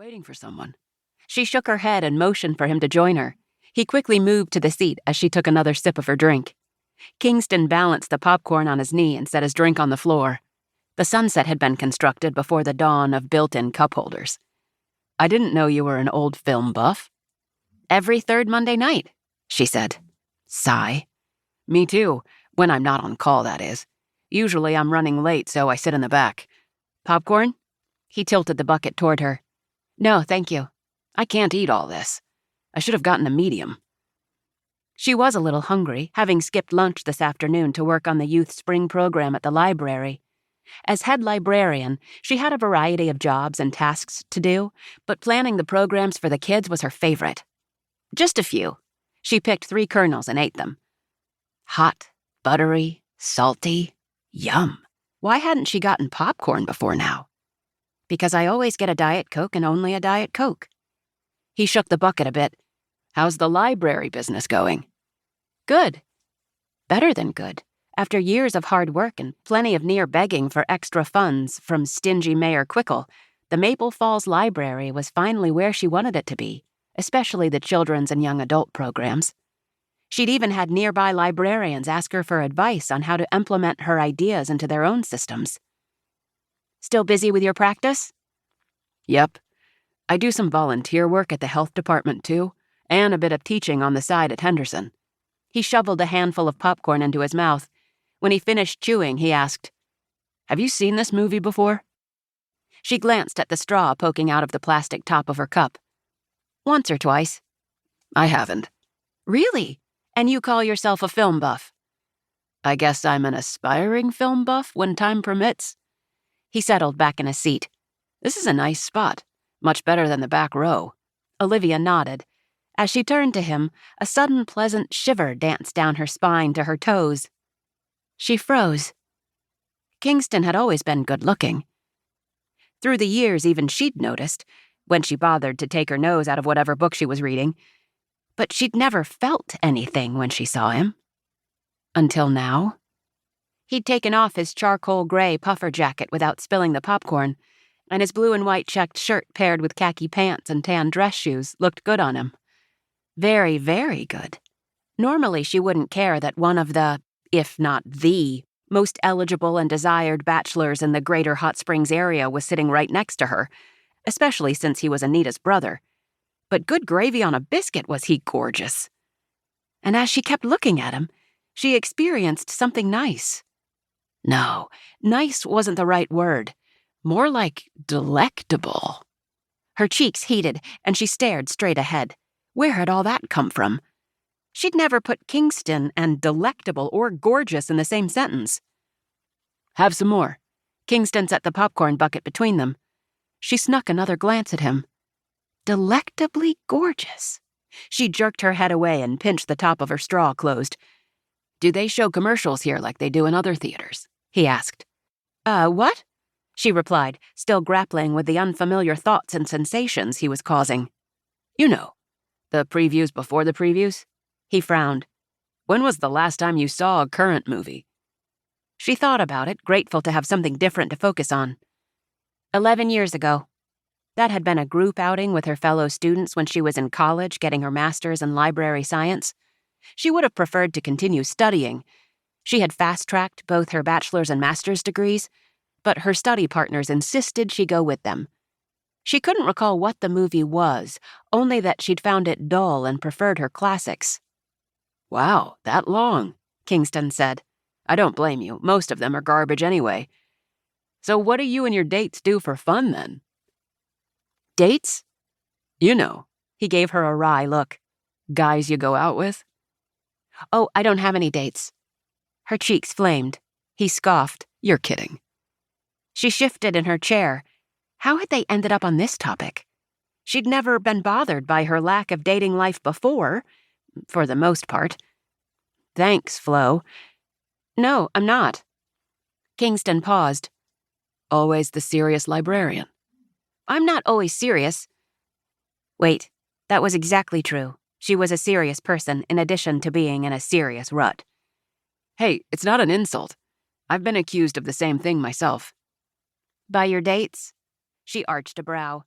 waiting for someone?" She shook her head and motioned for him to join her. He quickly moved to the seat as she took another sip of her drink. Kingston balanced the popcorn on his knee and set his drink on the floor. The sunset had been constructed before the dawn of built-in cup holders. "I didn't know you were an old film buff." "Every third Monday night," she said. Sigh. "Me too, when I'm not on call, that is. Usually I'm running late, so I sit in the back. Popcorn?" He tilted the bucket toward her. "No, thank you. I can't eat all this. I should have gotten a medium." She was a little hungry, having skipped lunch this afternoon to work on the youth spring program at the library. As head librarian, she had a variety of jobs and tasks to do, but planning the programs for the kids was her favorite. Just a few. She picked 3 kernels and ate them. Hot, buttery, salty, yum. Why hadn't she gotten popcorn before now? "Because I always get a Diet Coke and only a Diet Coke." He shook the bucket a bit. "How's the library business going?" "Good. Better than good. After years of hard work and plenty of near begging for extra funds from stingy Mayor Quickle, the Maple Falls Library was finally where she wanted it to be, especially the children's and young adult programs. She'd even had nearby librarians ask her for advice on how to implement her ideas into their own systems. "Still busy with your practice?" "Yep. I do some volunteer work at the health department, too, and a bit of teaching on the side at Henderson." He shoveled a handful of popcorn into his mouth. When he finished chewing, he asked, "Have you seen this movie before?" She glanced at the straw poking out of the plastic top of her cup. "Once or twice." "I haven't." "Really? And you call yourself a film buff?" "I guess I'm an aspiring film buff when time permits." He settled back in a seat. "This is a nice spot. Much better than the back row." Olivia nodded. As she turned to him, a sudden pleasant shiver danced down her spine to her toes. She froze. Kingston had always been good-looking. Through the years, even she'd noticed, when she bothered to take her nose out of whatever book she was reading. But she'd never felt anything when she saw him. Until now. He'd taken off his charcoal gray puffer jacket without spilling the popcorn, and his blue and white checked shirt paired with khaki pants and tan dress shoes looked good on him. Very, very good. Normally she wouldn't care that one of the, if not the, most eligible and desired bachelors in the greater Hot Springs area was sitting right next to her, especially since he was Anita's brother. But good gravy on a biscuit was he gorgeous. And as she kept looking at him, she experienced something nice. No, nice wasn't the right word. More like delectable. Her cheeks heated, and she stared straight ahead. Where had all that come from? She'd never put Kingston and delectable or gorgeous in the same sentence. "Have some more." Kingston set the popcorn bucket between them. She snuck another glance at him. Delectably gorgeous. She jerked her head away and pinched the top of her straw closed. "Do they show commercials here like they do in other theaters?" he asked. What?" she replied, still grappling with the unfamiliar thoughts and sensations he was causing. "You know, the previews before the previews?" He frowned. "When was the last time you saw a current movie?" She thought about it, grateful to have something different to focus on. 11 years ago. That had been a group outing with her fellow students when she was in college getting her master's in library science. She would have preferred to continue studying. She had fast-tracked both her bachelor's and master's degrees, but her study partners insisted she go with them. She couldn't recall what the movie was, only that she'd found it dull and preferred her classics. "Wow, that long," Kingston said. "I don't blame you. Most of them are garbage anyway. So what do you and your dates do for fun, then?" "Dates?" "You know." He gave her a wry look. "Guys you go out with?" "Oh, I don't have any dates." Her cheeks flamed. He scoffed. "You're kidding." She shifted in her chair. How had they ended up on this topic? She'd never been bothered by her lack of dating life before, for the most part. "Thanks, Flo." "No, I'm not." Kingston paused. "Always the serious librarian." "I'm not always serious." Wait, that was exactly true. She was a serious person in addition to being in a serious rut. "Hey, it's not an insult. I've been accused of the same thing myself." "By your dates?" She arched a brow.